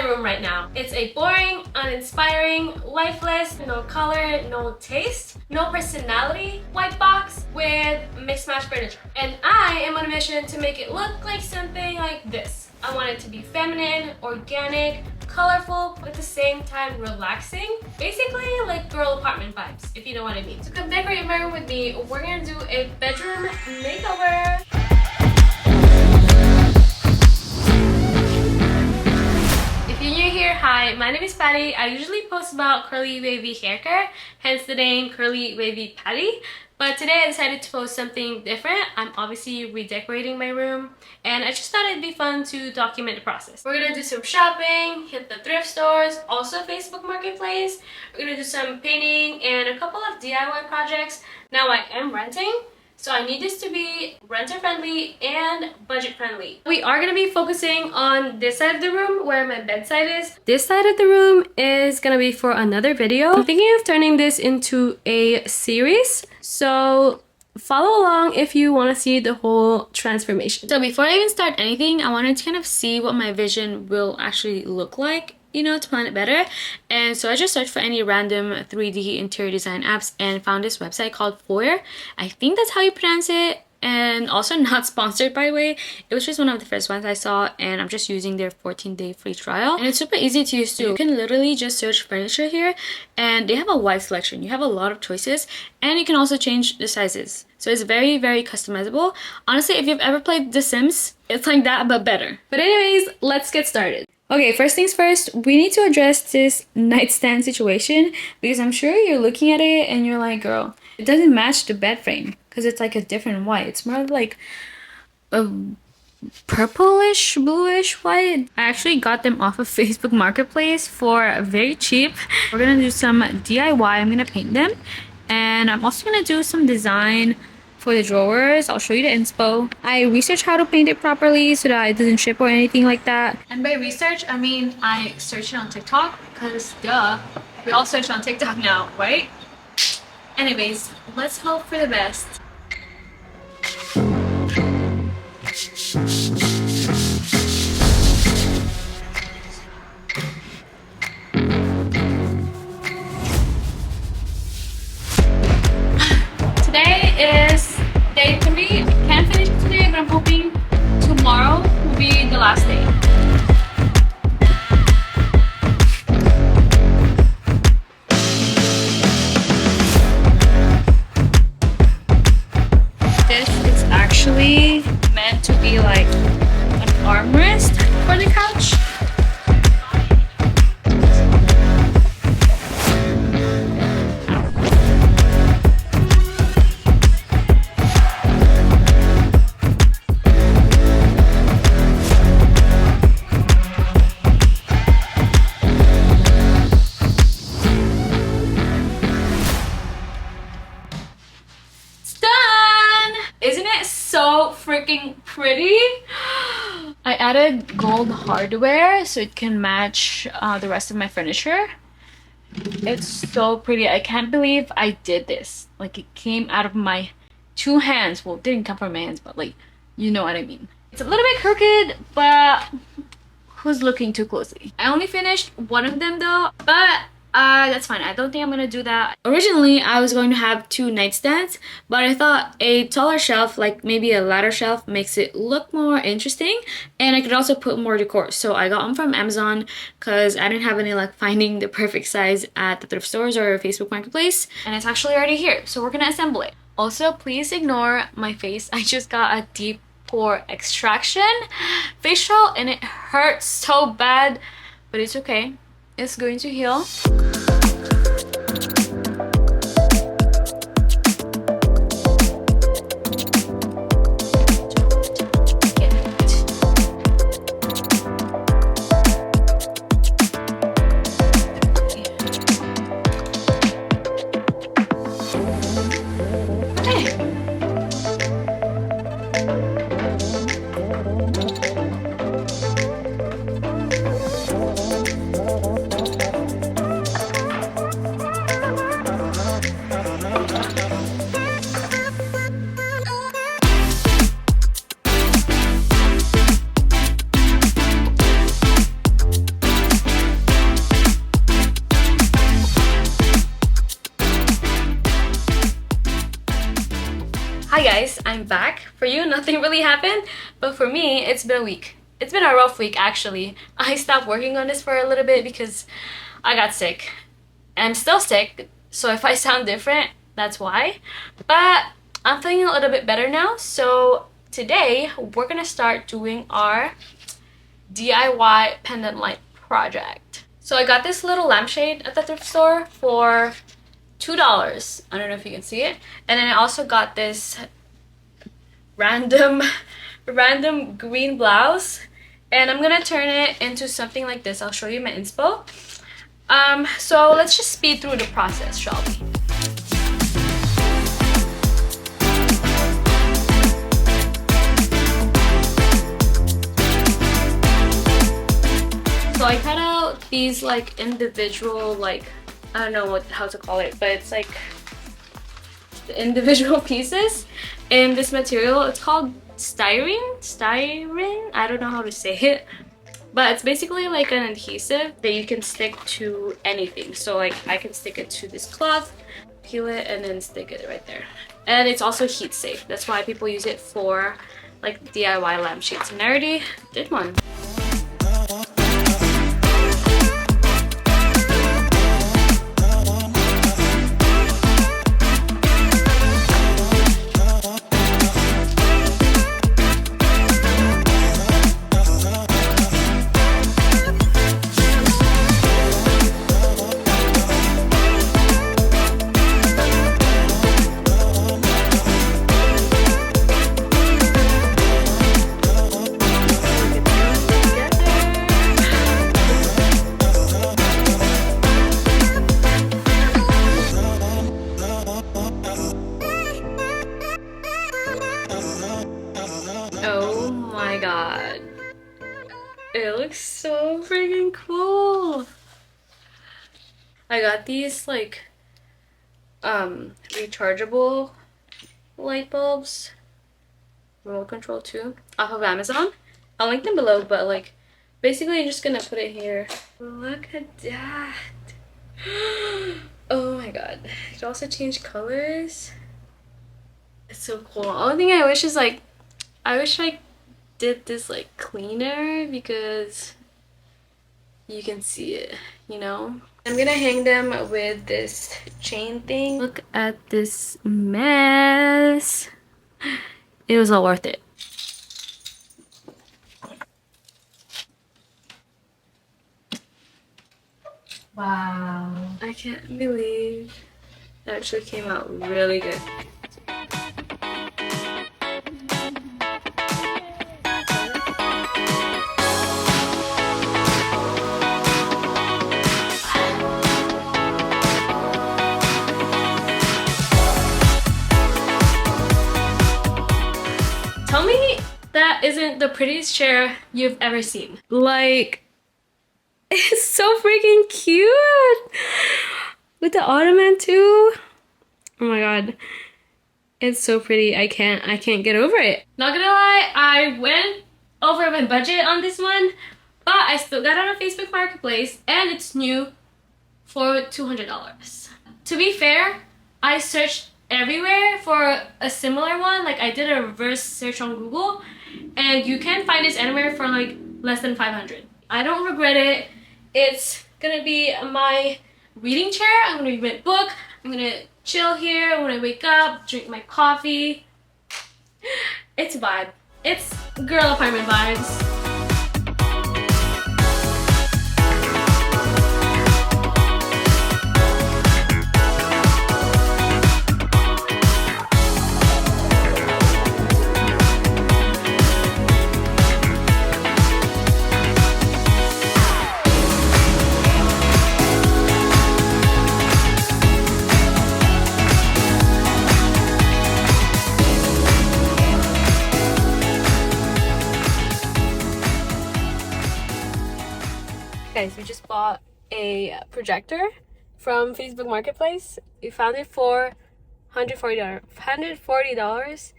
room right now. It's a boring, uninspiring, lifeless, no color, no taste, no personality white box with mixed match furniture. And I am on a mission to make it look like something like this. I want it to be feminine, organic, colorful, but at the same time relaxing. Basically like girl apartment vibes, if you know what I mean. So come decorate my room with me. We're gonna do a bedroom makeover. If you're new here, hi, my name is Patty. I usually post about curly wavy hair care, hence the name Curly Wavy Patty. But today I decided to post something different. I'm obviously redecorating my room and I just thought it'd be fun to document the process. We're gonna do some shopping, hit the thrift stores, also Facebook Marketplace. We're gonna do some painting and a couple of DIY projects. Now I am renting, so I need this to be renter friendly and budget friendly. We are gonna be focusing on this side of the room where my bedside is. This side of the room is gonna be for another video. I'm thinking of turning this into a series, so follow along if you want to see the whole transformation. So before I even start anything, I wanted to kind of see what my vision will actually look like, you know, to plan it better. And so I just searched for any random 3D interior design apps and found this website called Foyer. I think that's how you pronounce it. And also not sponsored, by the way. It was just one of the first ones I saw and I'm just using their 14-day free trial. And it's super easy to use too. You can literally just search furniture here and they have a wide selection. You have a lot of choices and you can also change the sizes. So it's very, very customizable. Honestly, if you've ever played The Sims, it's like that but better. But anyways, let's get started. Okay, first things first, we need to address this nightstand situation because I'm sure you're looking at it and you're like, girl, it doesn't match the bed frame because it's like a different white. It's more like a purplish, bluish white. I actually got them off of Facebook Marketplace for very cheap. We're gonna do some DIY. I'm gonna paint them and I'm also gonna do some design for the drawers. I'll show you the inspo. I researched how to paint it properly so that it doesn't chip or anything like that. And by research, I mean I searched it on TikTok because duh, we all search on TikTok now, right? Anyways, let's hope for the best. Today is day 3. I can't finish it today, but I'm hoping tomorrow will be the last day. This is actually meant to be like an armrest for the couch. Isn't it so freaking pretty? I added gold hardware so it can match the rest of my furniture. It's so pretty. I can't believe I did this. Like, it came out of my 2 hands. Well, it didn't come from my hands, but like, you know what I mean. It's a little bit crooked, but who's looking too closely? I only finished one of them though, but that's fine. I don't think I'm gonna do that. Originally, I was going to have 2 nightstands, but I thought a taller shelf, like maybe a ladder shelf, makes it look more interesting, and I could also put more decor. So I got them from Amazon because I didn't have any luck finding the perfect size at the thrift stores or Facebook Marketplace, and it's actually already here. So we're gonna assemble it. Also, please ignore my face. I just got a deep pore extraction facial, and it hurts so bad, but it's okay. It's going to heal. Hi guys, I'm back. For you, nothing really happened, but for me, it's been a week. It's been a rough week actually. I stopped working on this for a little bit because I got sick. I'm still sick, so if I sound different, that's why. But I'm feeling a little bit better now, so today we're gonna start doing our DIY pendant light project. So I got this little lampshade at the thrift store for $2. I don't know if you can see it. And then I also got this random green blouse, and I'm gonna turn it into something like this. I'll show you my inspo. So let's just speed through the process, shall we? So I cut out these like individual, like, I don't know how to call it, but it's like the individual pieces in this material. It's called styrene. I don't know how to say it, but it's basically like an adhesive that you can stick to anything. So like I can stick it to this cloth, peel it, and then stick it right there. And it's also heat safe. That's why people use it for like DIY lampshades, and I already did one. Oh my god. It looks so freaking cool. I got these like rechargeable light bulbs, remote control too, off of Amazon. I'll link them below, but like basically I'm just gonna put it here. Look at that. Oh my god. You can also change colors. It's so cool. The only thing I wish is like, I wish I did this like cleaner because you can see it, you know? I'm gonna hang them with this chain thing. Look at this mess. It was all worth it. Wow. I can't believe that actually came out really good. Tell me that isn't the prettiest chair you've ever seen. Like, it's so freaking cute! With the ottoman too. Oh my god. It's so pretty. I can't get over it. Not gonna lie, I went over my budget on this one, but I still got it on Facebook Marketplace and it's new for $200. To be fair, I searched everywhere for a similar one. Like I did a reverse search on Google and you can find this anywhere for like less than 500. I don't regret it. It's gonna be my reading chair. I'm gonna read my book. I'm gonna chill here when I wake up, drink my coffee. It's a vibe. It's girl apartment vibes. Guys, we just bought a projector from Facebook Marketplace. We found it for $140,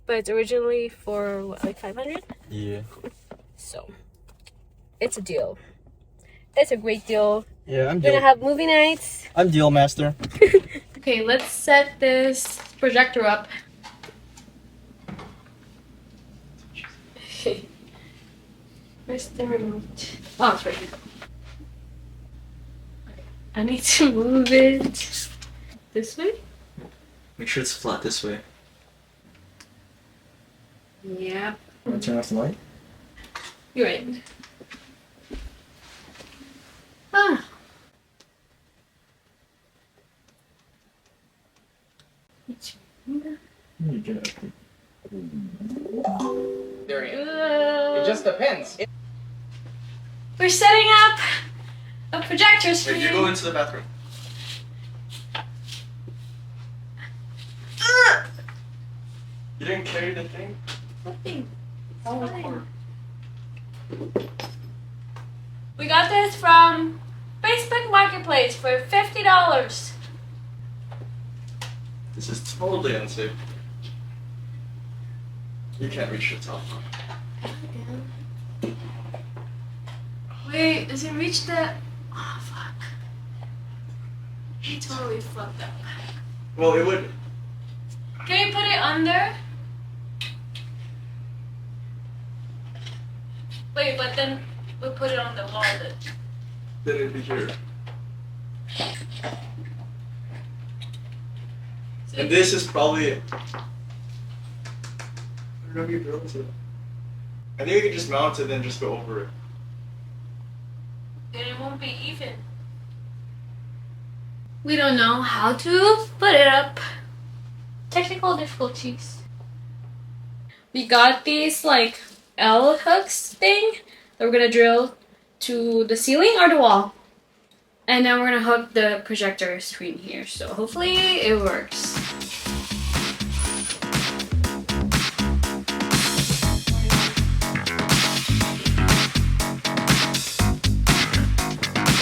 but it's originally for what, like 500? Yeah. So it's a deal. It's a great deal. Yeah, I'm We're gonna have movie nights. I'm deal master. Okay, let's set this projector up. Where's the remote? Oh, it's right here. I need to move it this way. Make sure it's flat this way. Yeah. Want to turn off the light? You're right. Ah. You get it. There he is. It just depends. We're setting up a projector screen. You go into the bathroom. You didn't carry the thing? Nothing. It's fine. We got this from Facebook Marketplace for $50. This is totally unsafe. You can't reach the top. Wait, does it reach the... Oh, fuck. He totally fucked up. Well, it would. Can you put it under? Wait, but then we put it on the wall then. Then it'd be here. So And this is probably. I don't know if you built it. I think you can just mount it and just go over it. then it won't be even. We don't know how to put it up. Technical difficulties. We got these like L hooks thing that we're gonna drill to the ceiling or the wall. And then we're gonna hook the projector screen here. So hopefully it works.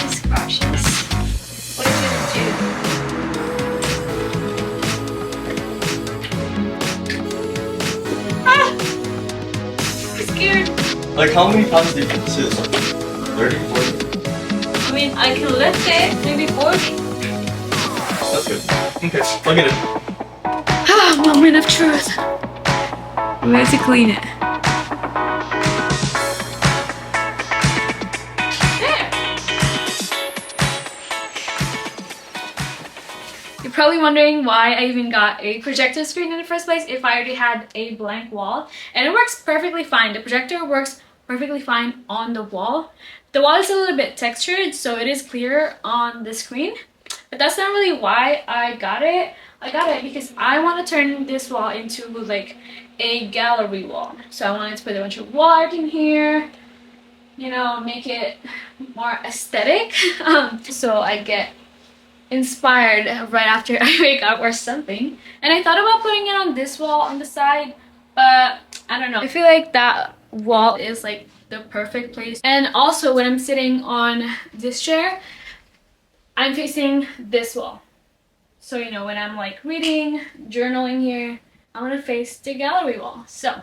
It's cautious. What are you gonna do? Scared. Like, how many pounds do you think this is? 30, 40? I mean, I can lift it, maybe 40. That's good. Okay, plug it in. Ah, moment of truth. We have to clean it. There. You're probably wondering why I even got a projector screen in the first place if I already had a blank wall. And it works perfectly fine. The projector works perfectly fine on the wall. The wall is a little bit textured, so it is clear on the screen. But that's not really why I got it. I got it because I want to turn this wall into like a gallery wall. So I wanted to put a bunch of wall art in here, you know, make it more aesthetic. So I get inspired right after I wake up or something. And I thought about putting it on this wall on the side, but I don't know. I feel like that wall is like the perfect place. And also when I'm sitting on this chair, I'm facing this wall. So, you know, when I'm like reading, journaling here, I'm gonna face the gallery wall. So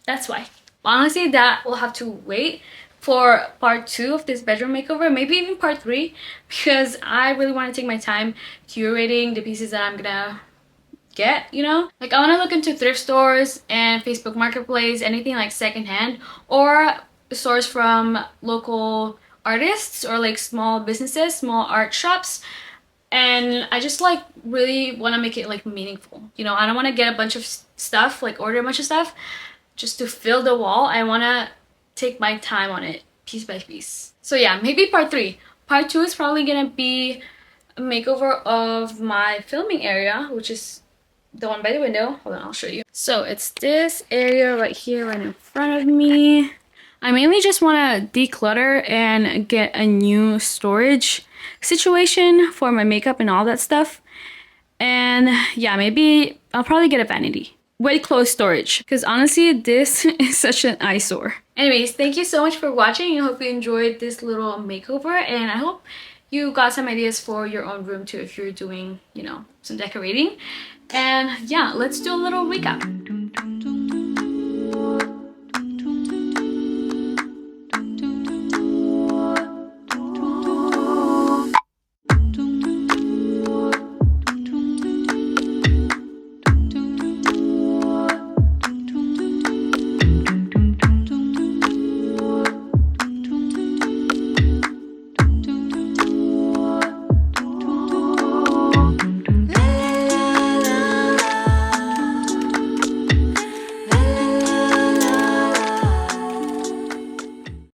that's why. Honestly, that will have to wait for part 2 of this bedroom makeover, maybe even part 3, because I really want to take my time curating the pieces that I'm gonna get, you know? Like, I want to look into thrift stores and Facebook Marketplace, anything like secondhand, or stores from local artists or like small businesses, small art shops. And I just like really want to make it like meaningful, you know? I don't want to get a bunch of stuff, like order a bunch of stuff just to fill the wall. I want to take my time on it piece by piece. So yeah, maybe part 3. Part 2 is probably gonna be a makeover of my filming area, which is the one by the window. Hold on, I'll show you. So it's this area right here, right in front of me. I mainly just want to declutter and get a new storage situation for my makeup and all that stuff. And yeah, maybe I'll probably get a vanity. Way close storage, because honestly this is such an eyesore. Anyways, thank you so much for watching. I hope you enjoyed this little makeover, and I hope you got some ideas for your own room too if you're doing, you know, some decorating. And yeah, let's do a little recap.